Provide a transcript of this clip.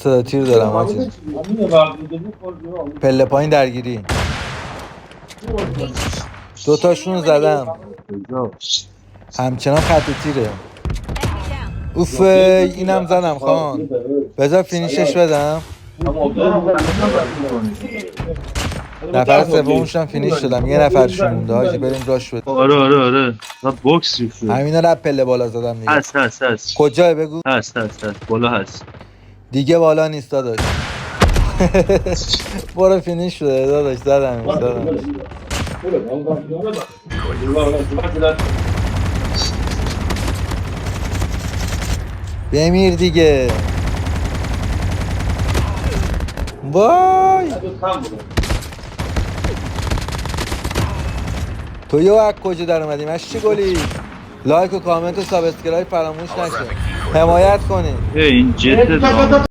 صدا تیر دارم آجی. پله پایین درگیری. دوتاشون زدم. همچنان خط تیره. اوف اینم زدم خان. بذار فینیشش بدم. نفر سومشم فینیش شدم. یه نفرشون مونده حاجی، بریم راش بدیم. آره من باکس ریخته. همینا رو پله بالا زدم دیگه. هست کجای بگو؟ هست بالا هست. دیگه بالا نیست داداش. برو فینیش شده داداش. زدمش. بمیر دیگه. وای تو یه وقت کجا در اومدی؟ مش چی گلی؟ لایک و کامنت و سابسکرایب فراموش نشه. حمایت کنید. این جت